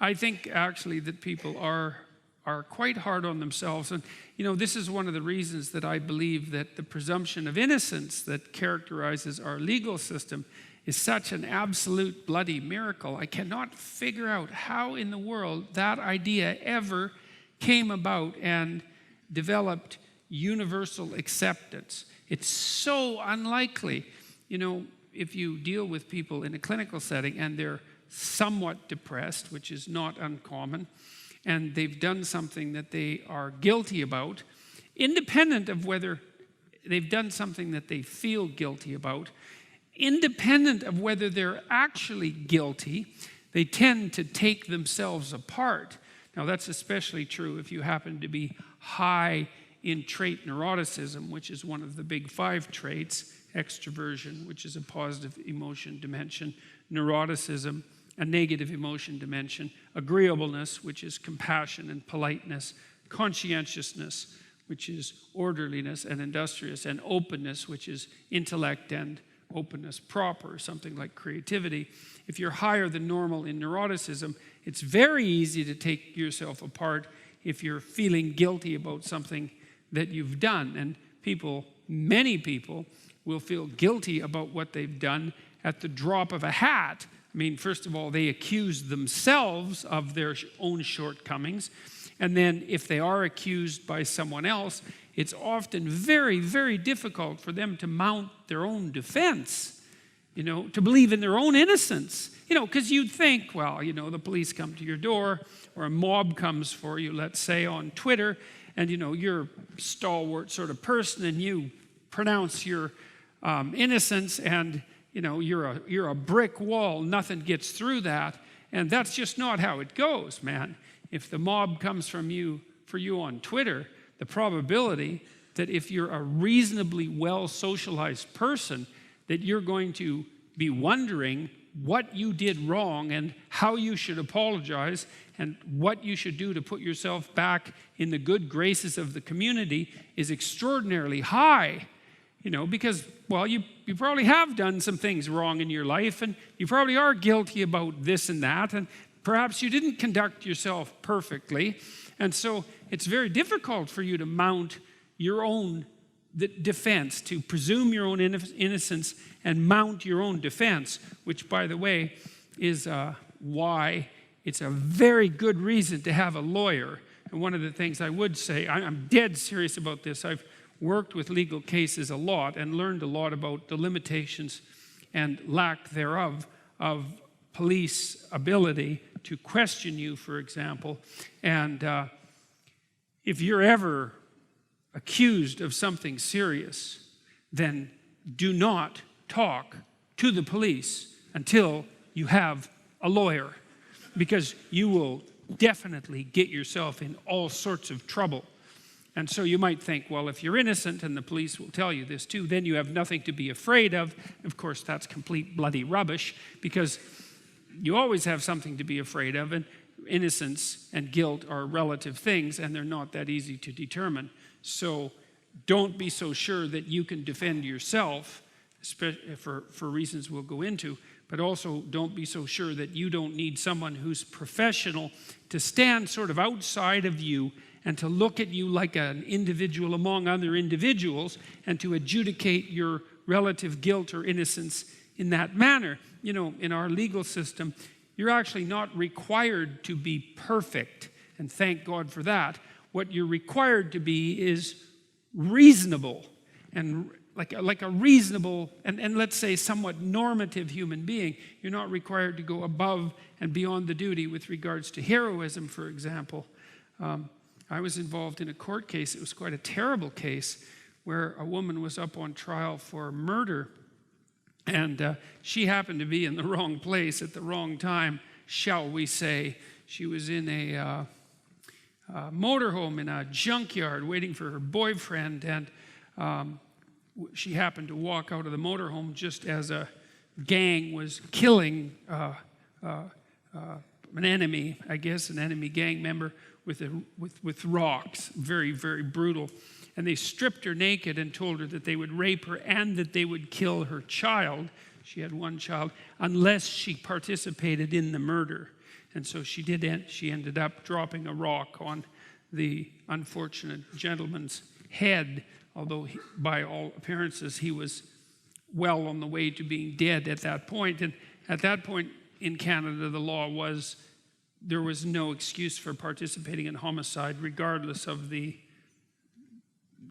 I think actually that people are quite hard on themselves. And, this is one of the reasons that I believe that the presumption of innocence that characterizes our legal system is such an absolute bloody miracle. I cannot figure out how in the world that idea ever came about and developed universal acceptance. It's so unlikely. If you deal with people in a clinical setting and they're somewhat depressed, which is not uncommon, and they've done something that they are guilty about, independent of whether they've done something that they feel guilty about, independent of whether they're actually guilty, they tend to take themselves apart. Now, that's especially true if you happen to be high in trait neuroticism, which is one of the big 5 traits: extroversion, which is a positive emotion dimension; neuroticism, a negative emotion dimension; agreeableness, which is compassion and politeness; conscientiousness, which is orderliness and industrious; and openness, which is intellect and openness proper, something like creativity. If you're higher than normal in neuroticism, it's very easy to take yourself apart if you're feeling guilty about something that you've done. And many people will feel guilty about what they've done at the drop of a hat. I mean, first of all, they accuse themselves of their own shortcomings. And then if they are accused by someone else, it's often very, very difficult for them to mount their own defense, to believe in their own innocence. Because you'd think, well, the police come to your door, or a mob comes for you, let's say, on Twitter, and, you're a stalwart sort of person, and you pronounce your innocence, and, you're a brick wall, nothing gets through that. And that's just not how it goes, man. If the mob comes for you on Twitter, the probability that if you're a reasonably well-socialized person, that you're going to be wondering what you did wrong and how you should apologize and what you should do to put yourself back in the good graces of the community is extraordinarily high. Because, well, you probably have done some things wrong in your life, and you probably are guilty about this and that, and perhaps you didn't conduct yourself perfectly. And so it's very difficult for you to mount your own defense, to presume your own innocence and mount your own defense, which, by the way, is why it's a very good reason to have a lawyer. And one of the things I would say, I'm dead serious about this. I've worked with legal cases a lot and learned a lot about the limitations and lack thereof of police ability to question you, for example. And if you're ever accused of something serious, then do not talk to the police until you have a lawyer, because you will definitely get yourself in all sorts of trouble. And so you might think, well, if you're innocent, and the police will tell you this too, then you have nothing to be afraid of. Of course, that's complete bloody rubbish, because you always have something to be afraid of, and innocence and guilt are relative things, and they're not that easy to determine. So don't be so sure that you can defend yourself, for reasons we'll go into, but also don't be so sure that you don't need someone who's professional to stand sort of outside of you and to look at you like an individual among other individuals and to adjudicate your relative guilt or innocence in that manner. In our legal system, you're actually not required to be perfect, and thank God for that. What you're required to be is reasonable, and like a reasonable and let's say somewhat normative human being. You're not required to go above and beyond the duty with regards to heroism, for example. I was involved in a court case. It was quite a terrible case where a woman was up on trial for murder, and she happened to be in the wrong place at the wrong time, shall we say. She was in a motorhome in a junkyard waiting for her boyfriend, and she happened to walk out of the motorhome just as a gang was killing an enemy, I guess, an enemy gang member with rocks. Very, very brutal. And they stripped her naked and told her that they would rape her and that they would kill her child. She had one child, unless she participated in the murder. And so she ended up dropping a rock on the unfortunate gentleman's head, although by all appearances he was well on the way to being dead at that point. And at that point in Canada, the law was there was no excuse for participating in homicide, regardless of the,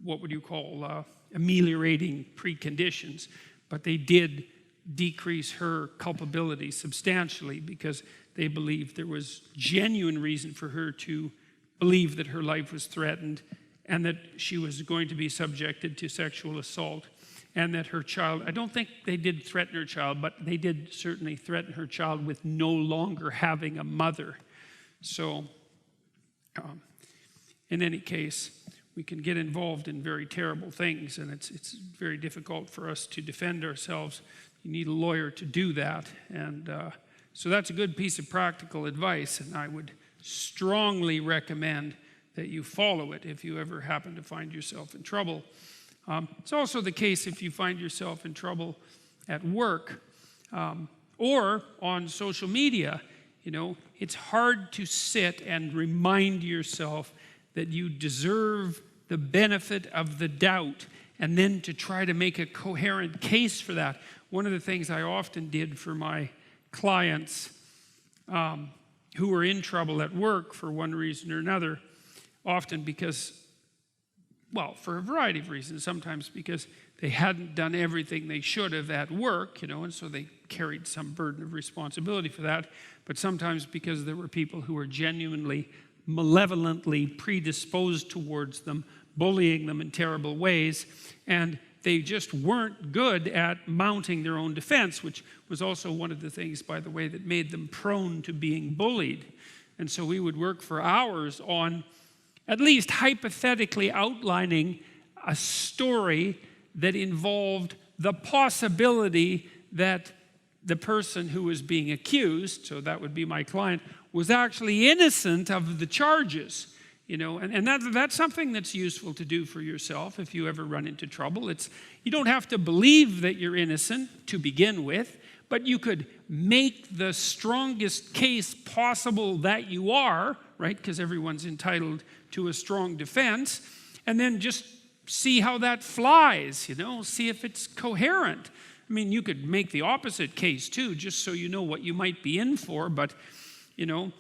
what would you call, ameliorating preconditions. But they did decrease her culpability substantially because they believed there was genuine reason for her to believe that her life was threatened and that she was going to be subjected to sexual assault, and that her child, I don't think they did threaten her child, but they did certainly threaten her child with no longer having a mother. So in any case, we can get involved in very terrible things, and it's very difficult for us to defend ourselves. You need a lawyer to do that. And so that's a good piece of practical advice, and I would strongly recommend that you follow it if you ever happen to find yourself in trouble. It's also the case if you find yourself in trouble at work or on social media. You know, it's hard to sit and remind yourself that you deserve the benefit of the doubt and then to try to make a coherent case for that. One of the things I often did for my clients who were in trouble at work for one reason or another, often because, well, for a variety of reasons, sometimes because they hadn't done everything they should have at work, you know, and so they carried some burden of responsibility for that, but sometimes because there were people who were genuinely malevolently predisposed towards them, bullying them in terrible ways, and they just weren't good at mounting their own defense, which was also one of the things, by the way, that made them prone to being bullied. And so we would work for hours on at least hypothetically outlining a story that involved the possibility that the person who was being accused, so that would be my client, was actually innocent of the charges. You know, and that's something that's useful to do for yourself if you ever run into trouble. You don't have to believe that you're innocent to begin with, but you could make the strongest case possible that you are, right? Because everyone's entitled to a strong defense, and then just see how that flies, you know, see if it's coherent. I mean, you could make the opposite case too, just so you know what you might be in for, but, you know,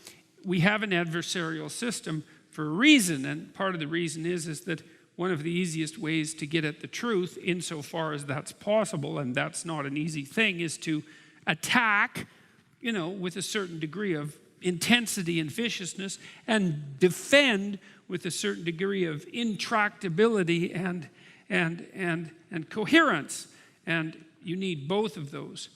we have an adversarial system for a reason, and part of the reason is that one of the easiest ways to get at the truth, insofar as that's possible, and that's not an easy thing, is to attack, you know, with a certain degree of intensity and viciousness, and defend with a certain degree of intractability and coherence. And you need both of those.